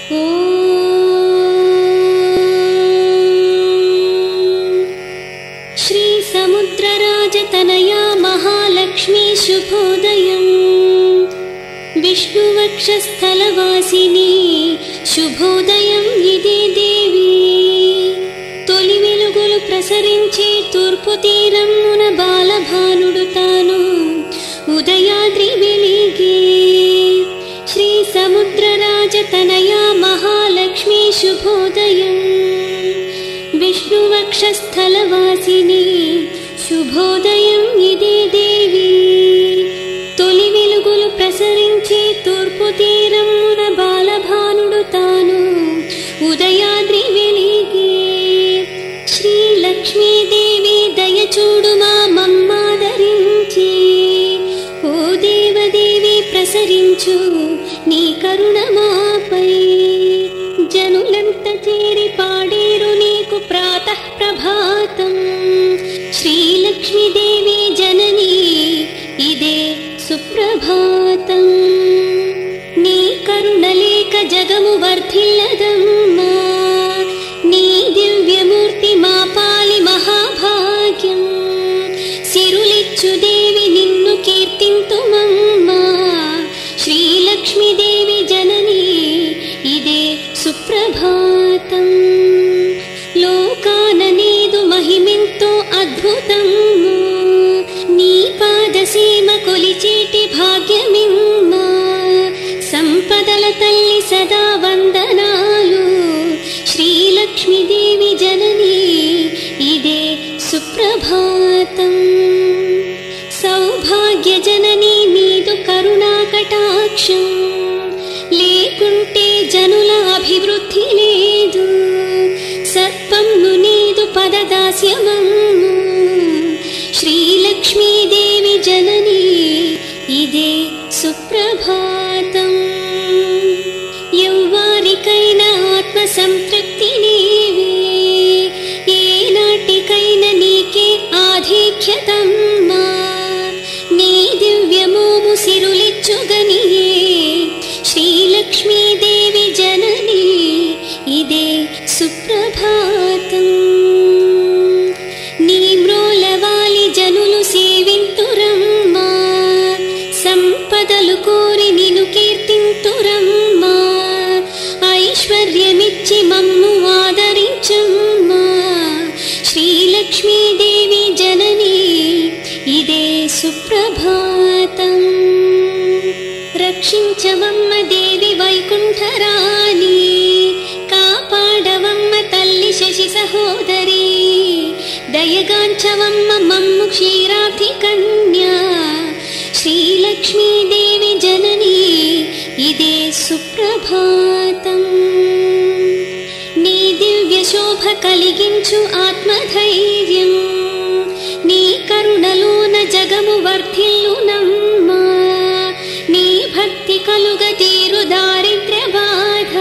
శ్రీ సముద్రరాజతనయా మహాలక్ష్మీ శుభోదయం. విష్ణువక్షస్థలవాసిని శుభోదయం ఇదే దేవి. తొలి వెలుగులు ప్రసరించే తూర్పు తీరమున బాలభానుడు తాను ఉదయాద్రి వెలిగే. శ్రీ సముద్రరాజతనయా మహాలక్ష్మీ శుభోదయం. విష్ణువక్షస్థలవాసిని శుభోదయం ఇదే దేవి. తొలి వెలుగులు ప్రసరించే తూర్పు తీరమున బాలభానుడు తాను ఉదయాద్రి వెలిగే. శ్రీ లక్ష్మీదేవి దయచూడు మా మమ్మాదరించి. ఓ దేవదేవి ప్రసరించు నీ కరుణ మాపై. జనులంత చేరి పాడేరు నీకు ప్రాతః ప్రభాతం. శ్రీలక్ష్మీదేవి జననీ ఇదే సుప్రభాతం. నీ కరుణ లేక జగము వర్ధిల్లదమ్మా. నీ దివ్యమూర్తి మా పాలి మహాభాగ్యం. సిరులిచ్చు దేవి నిన్ను కీర్తింతుమమ్మా. శ్రీలక్ష్మీదేవి జననీ ఇదే సుప్రభాతం. లోకాన నీదు మహిమెంతో అద్భుతము. నీ పాదసీమ కొలిచేటి భాగ్యమిమ్మా. సంపదల తల్లి సదా వందనాలు. శ్రీలక్ష్మీదేవి జననీ ఇదే సుప్రభాతం. సౌభాగ్య జననీ నీదు కరుణా కటాక్షం. లేకుంటే జనుల అభివృద్ధి లేదు. సర్పంను నీదు పదదాస్యమమ్ము. శ్రీలక్ష్మీదేవి జననీ ఇదే సుప్రభాతం. ఎవ్వారికైనా ఆత్మ సంతృప్తి నీవే. ఏనాటికైనా నీకే ఆధిక్యతమ్మా. నీ దివ్యమోము సిరులిచ్చుగనియే. శ్రీలక్ష్మీదేవి జననీ ఇదే సుప్రభాతం. నీ మ్రోలవాలి జనులు సేవింతురమ్మా. సంపదలు కోరి నిన్ను కీర్తింతురమ్మా. ఐశ్వర్యమిచ్చి మమ్ము ఆదరించమ్మా. శ్రీలక్ష్మీదేవి జననీ ఇదే సుప్రభాతం. రక్షించవమ్మ దేవి వైకుంఠరాణి. కాపాడవమ్మ తల్లి శశి సహోదరి. దయగాంచవమ్మ మమ్ము క్షీరాబ్ధి కన్యా. శ్రీలక్ష్మీదేవి జననీ ఇదే సుప్రభాతం. నీ దివ్య శోభ కలిగించు ఆత్మధైర్యం. నీ కరుణలోన జగము వర్ధిల్లునమ్మా. నీ భక్తి కలుగ తీరు దారిద్ర్య బాధ.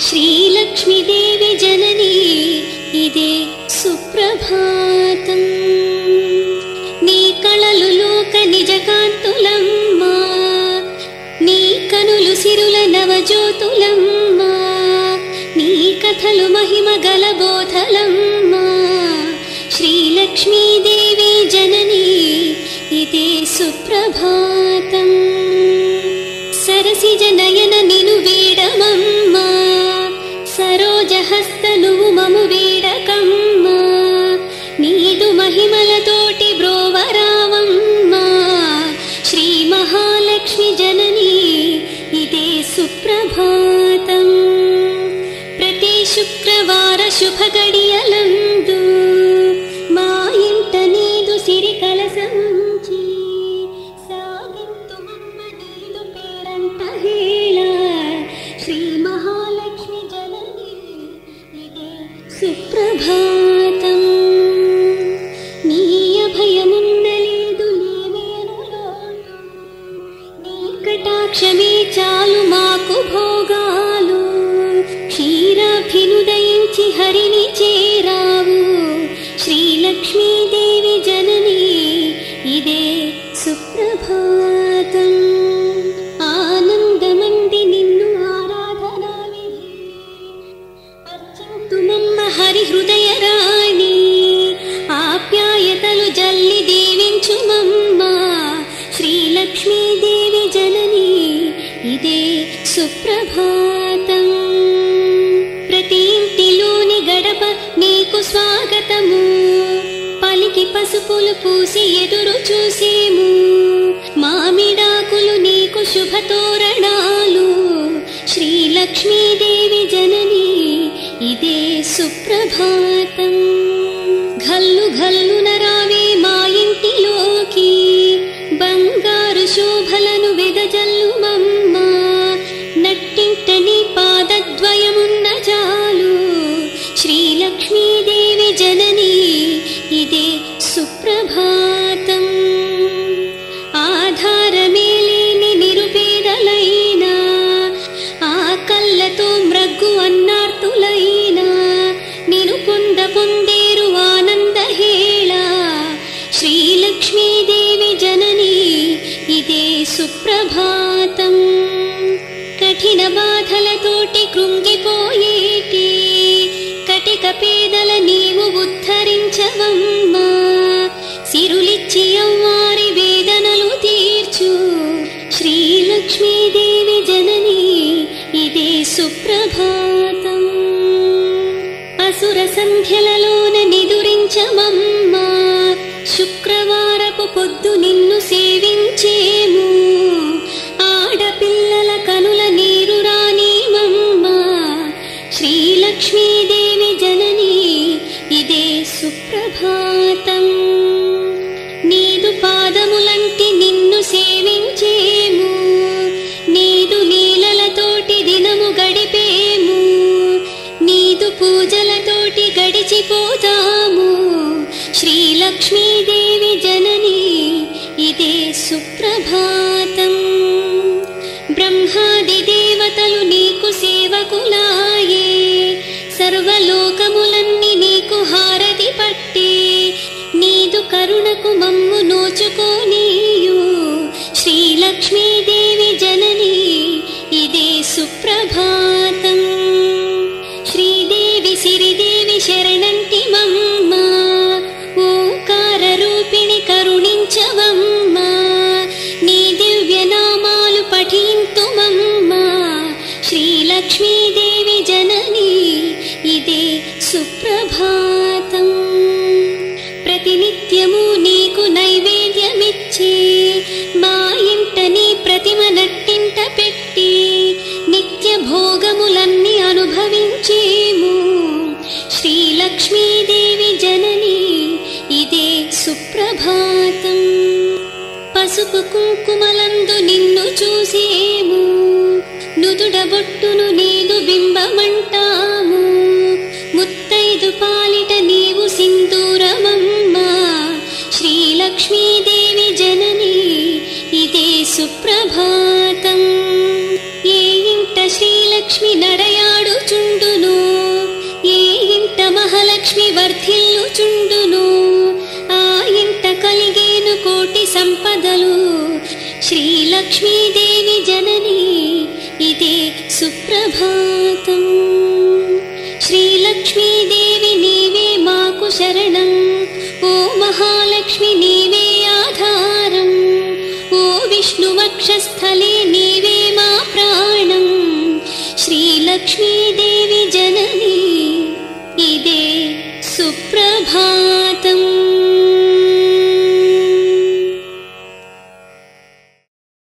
శ్రీలక్ష్మీదేవి జననీ ఇదే సుప్రభాతం. నీ కళలు లోక నిజ కాంతులమ్మా. నీ కనులు సిరుల నవజ్యోతులమ్మా. నీ కథలు మహిమ గల బోధలమ్మా. శ్రీలక్ష్మీదేవి జననీ ఇదే సుప్రభాతం. సరసిజ నయన నిను వీడమమ్మా. సరోజహస్త నువ్వు మము వీడకమ్మా. నీదు మహిమలతోటి బ్రోవరావమ్మా. శ్రీ మహాలక్ష్మి జననీ ఇదే సుప్రభాతం. ప్రతి శుక్రవార శుభ గడియలందు మా ఇంట నీదు సిరి కలసంచి. సాగింతుమమ్మ నీదు పేరంట హేళ. శ్రీ మహాలక్ష్మి జననీ ఇదే సుప్రభాతం. నీ అభయమున్నలేదు నీవేనులో. నీ కటాక్షమే చాలు మాకు భోగాలు. క్షీరాభినుదయించి హరిని చేరావు. శ్రీలక్ష్మీదేవి జననీ ఇదే సుప్రభాతం. ఆనందమంది నిన్ను ఆరాధనా విధి. సుప్రభాతం. ప్రతి ఇంటిలోని గడప నీకు స్వాగతము, పలికి పసుపులు పూసి ఎదురు చూసేము. మామిడాకులు నీకు శుభతోరణాలు, శ్రీలక్ష్మీదేవి జనని ఇదే సుప్రభాతం. ఘల్లు ఘల్లున రావే మా ఇంటిలోకి, బంగారు శోభలను వెదజల్లుమమ్మ. నట్టింట నీ పాదద్వయమున్న చాలు, శ్రీలక్ష్మీదేవి జనని ఇదే సుప్రభాతం. ఆధారమే లేని నిరుపేదలైనా, ఆకళ్ళతో మ్రగ్గు అన్నార్తులైనా, నిను పొందేరు ఆనందహేళ. శ్రీలక్ష్మీదేవి జనని ఇదే సుప్రభాతం. కఠిన బాధలతోటి కృంగిపోయేటి కటిక పేదల నీవు ఉద్ధరించవమ్మా. సిరులిచ్చి అవ్వారి వేదనలు తీర్చు, శ్రీలక్ష్మీదేవి జనని ఇదే సుప్రభాతం. అసుర సంధ్యలలోన నిదురించమమ్మా, శుక్రవారపు పొద్దు నిన్ను సేవించేము. ఆడపిల్లల కనుల నీరు రానీమమ్మా, శ్రీలక్ష్మీదేవి జనని ఇదే సుప్రభాతం. నీదు పాదములంటి నిన్ను సేవించేము, నీదు లీలలతోటి దినము గడిపేము. నీదు పూజలతోటి గడిచిపోతాము, శ్రీలక్ష్మీదేవి జనని ఇదే సుప్రభాతం. బ్రహ్మాది దేవతలు నీకు సేవకులాయే, సర్వలోకములన్నీ నీకు హారతి పట్టే. నీదు కరుణకు మమ్ము నోచుకోనీయు, శ్రీలక్ష్మీదేవి జనని ఇదే సుప్రభాతం. శ్రీదేవి సిరిదేవి శరణంటి మమ్మ, ఓంకార రూపిణి కరుణించవమ్మా. నీ దివ్య నామాలు పఠింతుమమ్మా, శ్రీలక్ష్మీదేవి జనని ఇదే సుప్రభాతం. ప్రతినిత్యము నీకు నైవేద్యమిచ్చి, మా ఇంట నీ ప్రతిమ నట్టింట పెట్టి, నిత్య భోగములన్నీ అనుభవించేము, శ్రీలక్ష్మీదేవి జనని ఇదే సుప్రభాతం. పసుపు కుంకుమలందు నిన్ను చూసేము, నుదుడ బొట్టును నీదు బింబమంటాము. ముత్తైదు పాలిట నీవు సింధూరమమ్మా, శ్రీలక్ష్మీదేవి జనని ఇదే సుప్రభాతం. ఏ ఇంట శ్రీలక్ష్మి నడయాడుచుండును, ఏ ఇంట మహాలక్ష్మి వర్ధిల్లుచుండును, ఆ ఇంట కలిగేను కోటి సంపదలు, శ్రీలక్ష్మీదేవి జనని ఇదే సుప్రభాతం. శ్రీలక్ష్మీదేవి నీవే మాకు శరణం, ఓ మహాలక్ష్మి నీవే ఆధారం. ఓ విష్ణువక్షస్థలే నీవే మా ప్రాణం, శ్రీలక్ష్మీదేవి జనని ఇదే సుప్రభాతం.